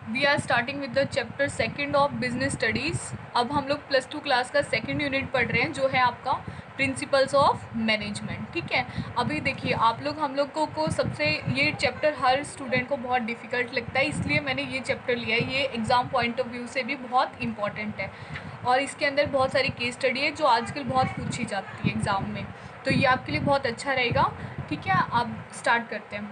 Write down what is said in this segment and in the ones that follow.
We are starting with the chapter second of business studies. अब हम लोग +2 class का सेकंड यूनिट पढ़ रहे हैं, जो है आपका प्रिंसिपल्स ऑफ मैनेजमेंट। ठीक है, अभी देखिए आप लोग हम लोग को सबसे ये चैप्टर हर स्टूडेंट को बहुत डिफ़िकल्ट लगता है, इसलिए मैंने ये चैप्टर लिया है। ये एग्ज़ाम पॉइंट ऑफ व्यू से भी बहुत इंपॉर्टेंट है और इसके अंदर बहुत सारी केस स्टडी है जो आजकल बहुत पूछी जाती है एग्ज़ाम में, तो ये आपके लिए बहुत अच्छा रहेगा। ठीक है, अब स्टार्ट करते हैं।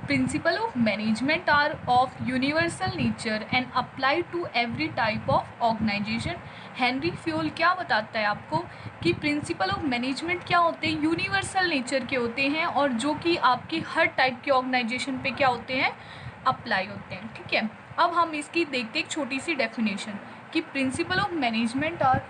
Principle of management are of universal nature and apply to every type of organization। Henry fuel क्या बताता है आपको कि प्रिंसिपल ऑफ मैनेजमेंट क्या होते हैं, यूनिवर्सल नेचर के होते हैं और जो कि आपकी हर टाइप के ऑर्गेनाइजेशन पे क्या होते हैं, अप्लाई होते हैं। ठीक है, अब हम इसकी देखते एक छोटी सी डेफिनेशन कि principle of management are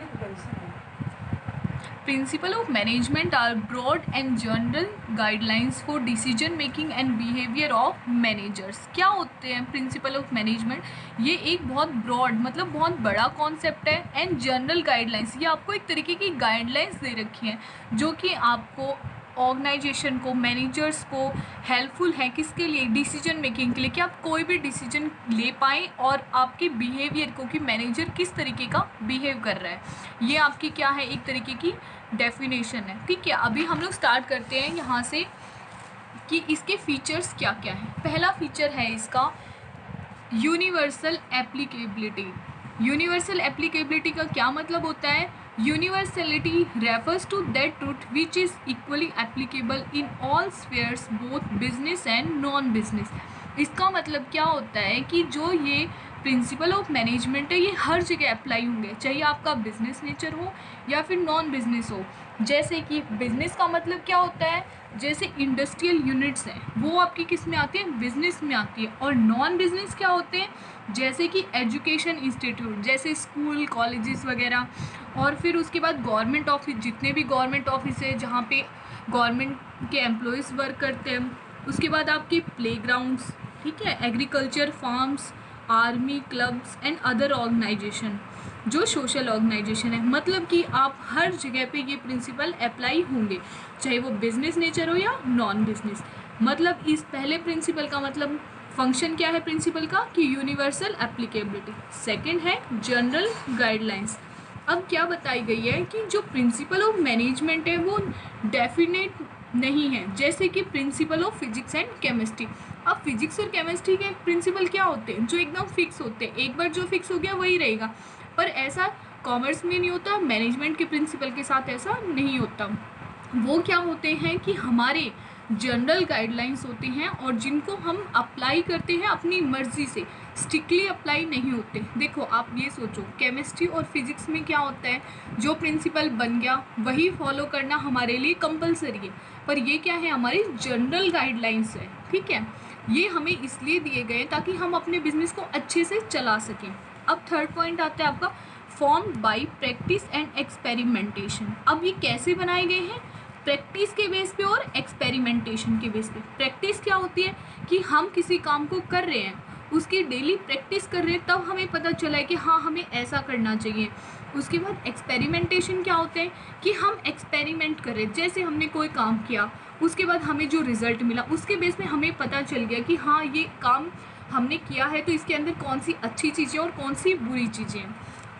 Principle of management are broad and general guidelines for decision making and behavior of managers। क्या होते हैं प्रिंसिपल ऑफ मैनेजमेंट? ये एक बहुत ब्रॉड मतलब बहुत बड़ा कॉन्सेप्ट है एंड जनरल गाइडलाइंस, ये आपको एक तरीके की गाइडलाइंस दे रखी हैं जो कि आपको ऑर्गेनाइजेशन को, मैनेजर्स को हेल्पफुल है किसके लिए, डिसीजन मेकिंग के लिए, कि आप कोई भी डिसीजन ले पाएँ और आपके बिहेवियर को कि मैनेजर किस तरीके का बिहेव कर रहा है, ये आपकी क्या है, एक तरीके की डेफिनेशन है। ठीक है, अभी हम लोग स्टार्ट करते हैं यहाँ से कि इसके फीचर्स क्या क्या हैं। पहला फीचर है इसका यूनिवर्सल एप्लीकेबिलिटी। यूनिवर्सल एप्लीकेबिलिटी का क्या मतलब होता है? Universality refers to that truth which is equally applicable in all spheres both business and non business. इसका मतलब क्या होता है कि जो ये प्रिंसिपल ऑफ मैनेजमेंट है ये हर जगह अप्लाई होंगे, चाहे आपका बिजनेस नेचर हो या फिर नॉन बिजनेस हो। जैसे कि बिजनेस का मतलब क्या होता है, जैसे इंडस्ट्रियल यूनिट्स हैं वो आपकी किस में आती है, बिजनेस में आती है। और नॉन बिजनेस क्या होते हैं, जैसे कि एजुकेशन इंस्टीट्यूट, जैसे स्कूल कॉलेजेस वगैरह। और फिर उसके बाद गवर्नमेंट ऑफिस, जितने भी गवर्नमेंट ऑफिस है जहाँ पे गवर्नमेंट के एम्प्लॉयज़ वर्क करते हैं। उसके बाद आपके प्लेग्राउंड्स, ठीक है, agriculture farms, army, clubs and other organization जो सोशल ऑर्गेनाइजेशन है। मतलब कि आप हर जगह पे ये प्रिंसिपल अप्लाई होंगे, चाहे वो बिजनेस नेचर हो या नॉन बिजनेस। मतलब इस पहले प्रिंसिपल का मतलब फंक्शन क्या है प्रिंसिपल का, कि यूनिवर्सल एप्लीकेबिलिटी। सेकंड है जनरल गाइडलाइंस। अब क्या बताई गई है कि जो प्रिंसिपल ऑफ मैनेजमेंट है वो डेफिनेट नहीं है, जैसे कि principle of physics and chemistry. अब फिजिक्स और केमिस्ट्री के प्रिंसिपल क्या होते हैं, जो एकदम फिक्स होते हैं, एक बार जो फिक्स हो गया वही रहेगा। पर ऐसा कॉमर्स में नहीं होता, मैनेजमेंट के प्रिंसिपल के साथ ऐसा नहीं होता। वो क्या होते हैं कि हमारे जनरल गाइडलाइंस होते हैं और जिनको हम अप्लाई करते हैं अपनी मर्जी से, स्ट्रिक्टली अप्लाई नहीं होते। देखो आप ये सोचो, केमिस्ट्री और फिजिक्स में क्या होता है, जो प्रिंसिपल बन गया वही फॉलो करना हमारे लिए कंपलसरी है, पर ये क्या है, हमारी जनरल गाइडलाइंस है। ठीक है, ये हमें इसलिए दिए गए ताकि हम अपने बिजनेस को अच्छे से चला सकें। अब थर्ड पॉइंट आता है आपका form by practice and experimentation. अब ये कैसे बनाए गए हैं, प्रैक्टिस के बेस पे और एक्सपेरिमेंटेशन के बेस पे। प्रैक्टिस क्या होती है कि हम किसी काम को कर रहे हैं, उसकी डेली प्रैक्टिस कर रहे हैं, तब हमें पता चला है कि हाँ हमें ऐसा करना चाहिए। उसके बाद एक्सपेरिमेंटेशन क्या होते हैं कि हम एक्सपेरिमेंट कर रहे हैं, जैसे हमने कोई काम किया उसके बाद हमें जो रिजल्ट मिला उसके बेस पे हमें पता चल गया कि हाँ ये काम हमने किया है तो इसके अंदर कौन सी अच्छी चीज़ें और कौन सी बुरी चीज़ें हैं।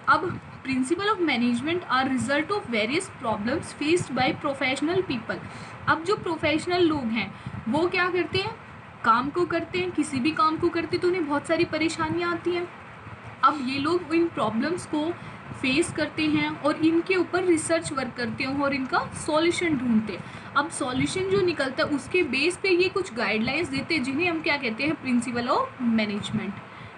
अब principle of management are result of various problems faced by professional people. अब जो प्रोफेशनल लोग हैं वो क्या करते हैं, काम को करते हैं, किसी भी काम को करते तो उन्हें बहुत सारी परेशानियाँ आती हैं। अब ये लोग इन प्रॉब्लम्स को फेस करते हैं और इनके ऊपर रिसर्च वर्क करते हैं और इनका सॉल्यूशन ढूंढते हैं। अब सॉल्यूशन जो निकलता है उसके बेस पे ये कुछ गाइडलाइंस देते हैं जिन्हें हम क्या कहते हैं, प्रिंसिपल ऑफ मैनेजमेंट।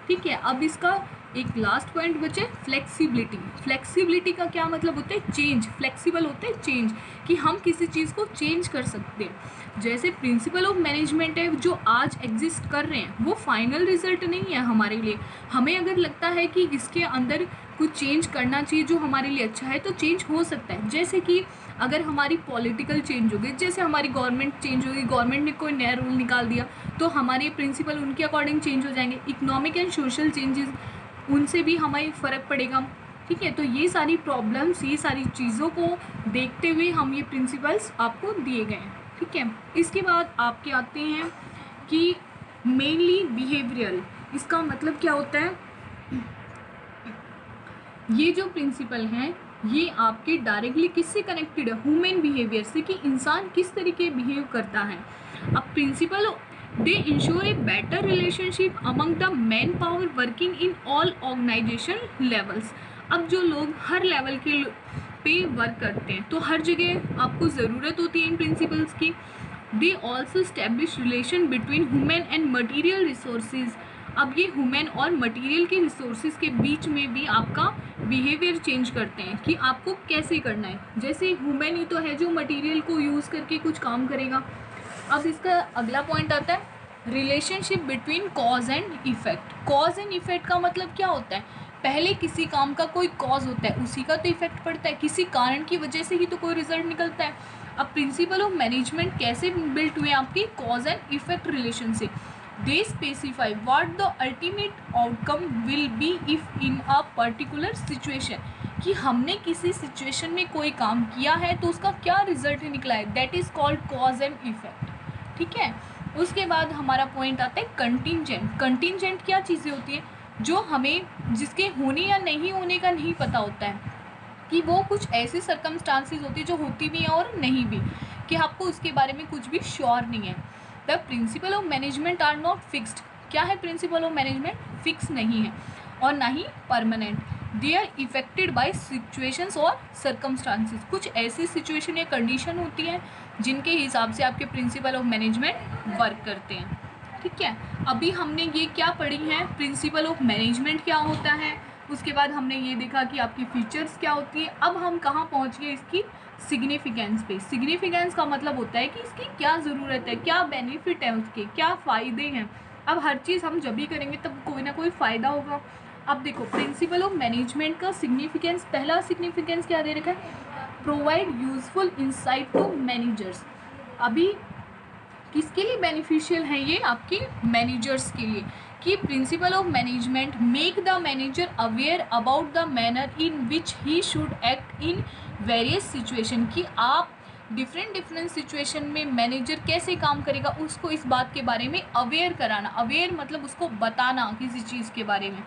ठीक है, अब इसका एक लास्ट पॉइंट बचे फ्लेक्सिबिलिटी। फ्लेक्सिबिलिटी का क्या मतलब होता है, चेंज, फ्लेक्सिबल होते हैं चेंज, कि हम किसी चीज़ को चेंज कर सकते हैं। जैसे प्रिंसिपल ऑफ मैनेजमेंट है जो आज एग्जिस्ट कर रहे हैं वो फाइनल रिजल्ट नहीं है हमारे लिए। हमें अगर लगता है कि इसके अंदर कुछ चेंज करना चाहिए जो हमारे लिए अच्छा है तो चेंज हो सकता है। जैसे कि अगर हमारी पॉलिटिकल चेंज हो गई, जैसे हमारी गवर्नमेंट चेंज होगी, गवर्नमेंट ने कोई नया रूल निकाल दिया तो हमारे प्रिंसिपल उनके अकॉर्डिंग चेंज हो जाएंगे। इकोनॉमिक एंड सोशल चेंजेस, उनसे भी हमें फ़र्क पड़ेगा। ठीक है, तो ये सारी प्रॉब्लम्स, ये सारी चीज़ों को देखते हुए हम ये प्रिंसिपल्स आपको दिए गए हैं। ठीक है, इसके बाद आपके आते हैं कि मेनली बिहेवियरल। इसका मतलब क्या होता है, ये जो प्रिंसिपल हैं ये आपके डायरेक्टली किससे कनेक्टेड है, ह्यूमन बिहेवियर से, कि इंसान किस तरीके बिहेव करता है। अब principle they ensure a better relationship among the man power working in all organization levels. अब जो लोग हर लेवल के पे वर्क करते हैं तो हर जगह आपको ज़रूरत होती है इन प्रिंसिपल्स की। They also establish relation between human and material resources. अब ये ह्यूमन और मटेरियल के रिसोर्सेज के बीच में भी आपका बिहेवियर चेंज करते हैं कि आपको कैसे करना है। जैसे ह्यूमन ही तो है जो मटेरियल को यूज़ करके कुछ काम करेगा। अब इसका अगला पॉइंट आता है relationship between cause and effect. Cause and effect का मतलब क्या होता है, पहले किसी काम का कोई कॉज होता है उसी का तो इफेक्ट पड़ता है, किसी कारण की वजह से ही तो कोई रिजल्ट निकलता है। अब प्रिंसिपल ऑफ मैनेजमेंट कैसे बिल्ट हुए आपकी कॉज एंड इफेक्ट रिलेशन से। They specify what the ultimate outcome will be if in a particular situation, कि हमने किसी सिचुएशन में कोई काम किया है तो उसका क्या रिजल्ट निकला है, that is called cause and effect. ठीक है, उसके बाद हमारा पॉइंट आता है कंटिंजेंट। कंटिंजेंट क्या चीज़ें होती है जो हमें जिसके होने या नहीं होने का नहीं पता होता है, कि वो कुछ ऐसी सर्कमस्टांसेस होती है जो होती भी हैं और नहीं भी, कि आपको उसके बारे में कुछ भी श्योर नहीं है। The principle of management are not fixed. क्या है प्रिंसिपल ऑफ मैनेजमेंट, फिक्स नहीं है और ना ही permanent. They are affected by situations और सर्कमस्टांसेस। कुछ ऐसी सिचुएशन या कंडीशन होती है जिनके हिसाब से आपके प्रिंसिपल ऑफ मैनेजमेंट वर्क करते हैं। ठीक है, अभी हमने ये क्या पढ़ी है, प्रिंसिपल ऑफ मैनेजमेंट क्या होता है, उसके बाद हमने ये देखा कि आपकी फीचर्स क्या होती है। अब हम कहाँ पहुँच गए, इसकी सिग्निफिकेंस पे। सिग्निफिकेंस का मतलब होता है कि इसकी क्या ज़रूरत है, क्या बेनिफिट है, उसके क्या फ़ायदे हैं। अब हर चीज़ हम जब भी करेंगे तब कोई ना कोई फ़ायदा होगा। अब देखो प्रिंसिपल ऑफ मैनेजमेंट का सिग्निफिकेंस, पहला सिग्निफिकेंस क्या दे रखा है, provide useful insight to managers. अभी किसके लिए बेनिफिशियल है ये, आपके मैनेजर्स के लिए, कि principle of management make the manager aware about the manner in which he should act in various situation, कि आप डिफरेंट सिचुएशन में मैनेजर कैसे काम करेगा उसको इस बात के बारे में अवेयर कराना। अवेयर मतलब उसको बताना किसी चीज़ के बारे में।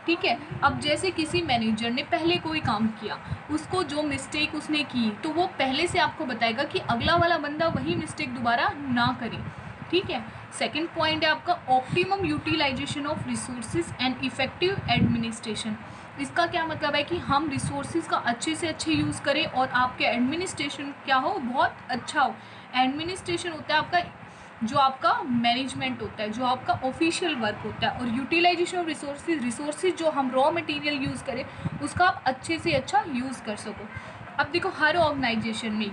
ठीक है, अब जैसे किसी मैनेजर ने पहले कोई काम किया, उसको जो मिस्टेक उसने की तो वो पहले से आपको बताएगा कि अगला वाला बंदा वही मिस्टेक दोबारा ना करे। ठीक है, सेकंड पॉइंट है आपका optimum utilization of resources and effective administration. इसका क्या मतलब है कि हम रिसोर्सेज का अच्छे से अच्छे यूज़ करें और आपके एडमिनिस्ट्रेशन क्या हो, बहुत अच्छा हो। एडमिनिस्ट्रेशन होता है आपका जो आपका मैनेजमेंट होता है, जो आपका ऑफिशियल वर्क होता है, और यूटिलाइजेशन ऑफ रिसोर्सेज जो हम रॉ मटेरियल यूज़ करें उसका आप अच्छे से अच्छा यूज़ कर सको। अब देखो हर ऑर्गेनाइजेशन में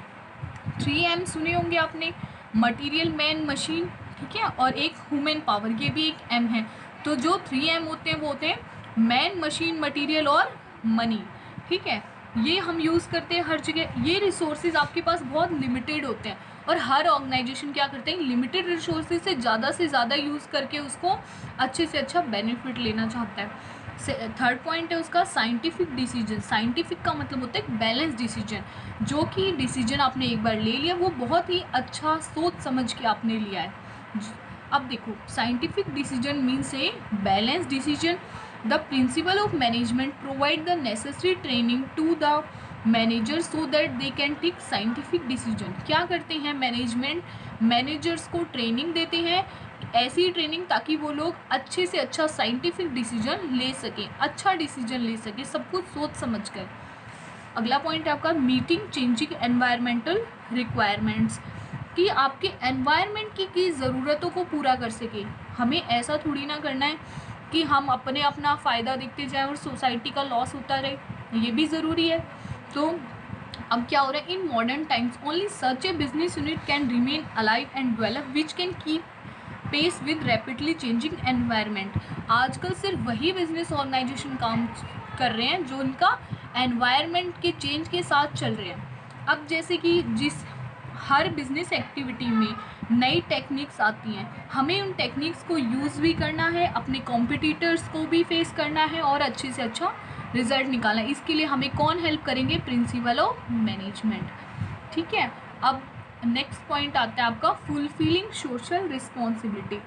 3M सुने होंगे आपने, मटेरियल, मैन, मशीन, ठीक है, और एक ह्यूमन पावर, ये भी एक M है। तो जो 3M होते हैं वो होते हैं मैन, मशीन, मटेरियल और मनी। ठीक है, ये हम यूज़ करते हैं हर जगह। ये रिसोर्सेज आपके पास बहुत लिमिटेड होते हैं और हर ऑर्गेनाइजेशन क्या करते हैं, लिमिटेड रिसोर्सेज से ज़्यादा यूज़ करके उसको अच्छे से अच्छा बेनिफिट लेना चाहता है। थर्ड पॉइंट है उसका साइंटिफिक डिसीजन। साइंटिफिक का मतलब होता है बैलेंस डिसीजन, जो कि डिसीजन आपने एक बार ले लिया वो बहुत ही अच्छा सोच समझ के आपने लिया है। अब देखो scientific decision means a balance decision. The principle of management provide the necessary training to the manager so that they can take scientific decision. क्या करते हैं मैनेजमेंट, मैनेजर्स को ट्रेनिंग देते हैं, ऐसी ट्रेनिंग ताकि वो लोग अच्छे से अच्छा साइंटिफिक डिसीजन ले सकें, अच्छा डिसीजन ले सकें सब कुछ सोच समझ कर। अगला पॉइंट है आपका मीटिंग चेंजिंग एनवायरमेंटल रिक्वायरमेंट्स, कि आपके एनवायरनमेंट की ज़रूरतों को पूरा कर सके। हमें ऐसा थोड़ी ना करना है कि हम अपना फ़ायदा देखते जाएं और सोसाइटी का लॉस होता रहे, ये भी ज़रूरी है। तो अब क्या हो रहा है, in modern times only such a business unit can remain alive and develop which can keep pace with rapidly changing environment. आजकल सिर्फ वही बिजनेस ऑर्गेनाइजेशन काम कर रहे हैं जो उनका एनवायरनमेंट के चेंज के साथ चल रहे हैं। अब जैसे कि जिस हर बिजनेस एक्टिविटी में नई टेक्निक्स आती हैं, हमें उन टेक्निक्स को यूज़ भी करना है, अपने कॉम्पिटिटर्स को भी फेस करना है और अच्छे से अच्छा रिजल्ट निकालना है। इसके लिए हमें कौन हेल्प करेंगे, प्रिंसिपल ऑफ मैनेजमेंट। ठीक है, अब नेक्स्ट पॉइंट आता है आपका fulfilling social responsibility.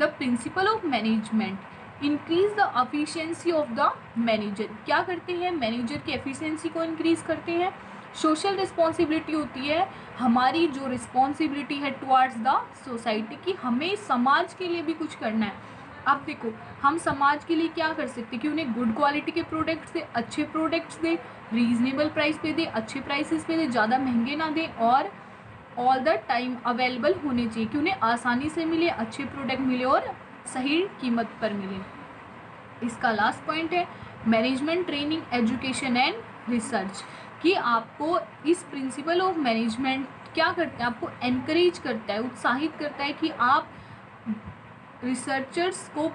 The principle of management increase the efficiency of the manager, क्या करते हैं, मैनेजर की एफिशिएंसी को इंक्रीज करते हैं। सोशल रिस्पॉन्सिबिलिटी होती है हमारी, जो रिस्पॉन्सिबिलिटी है टुवार्ड्स द सोसाइटी की, हमें समाज के लिए भी कुछ करना है। अब देखो हम समाज के लिए क्या कर सकते हैं कि उन्हें गुड क्वालिटी के प्रोडक्ट्स दे, अच्छे प्रोडक्ट्स दे, रीजनेबल प्राइस पे दे, अच्छे प्राइसेस पे दे, ज़्यादा महंगे ना दें, और ऑल द टाइम अवेलेबल होने चाहिए कि उन्हें आसानी से मिले, अच्छे प्रोडक्ट मिले और सही कीमत पर मिले। इसका लास्ट पॉइंट है management training education and research, कि आपको इस प्रिंसिपल ऑफ मैनेजमेंट क्या करता है, आपको एनकरेज करता है, उत्साहित करता है कि आप रिसर्चर्स को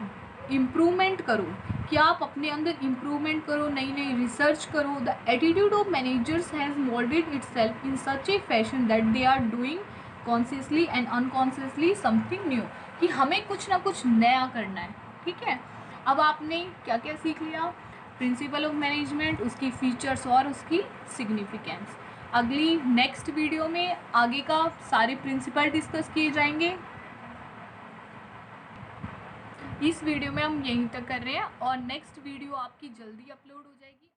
इम्प्रूवमेंट करो, कि आप अपने अंदर इम्प्रूवमेंट करो, नई नई रिसर्च करो। The attitude of managers has moulded itself in such a fashion that they are doing consciously and unconsciously something new, कि हमें कुछ ना कुछ नया करना है। ठीक है, अब आपने क्या क्या सीख लिया, प्रिंसिपल ऑफ मैनेजमेंट, उसकी फीचर्स और उसकी सिग्निफिकेंस। अगली नेक्स्ट वीडियो में आगे का सारे प्रिंसिपल डिस्कस किए जाएंगे। इस वीडियो में हम यहीं तक कर रहे हैं और नेक्स्ट वीडियो आपकी जल्दी अपलोड हो जाएगी।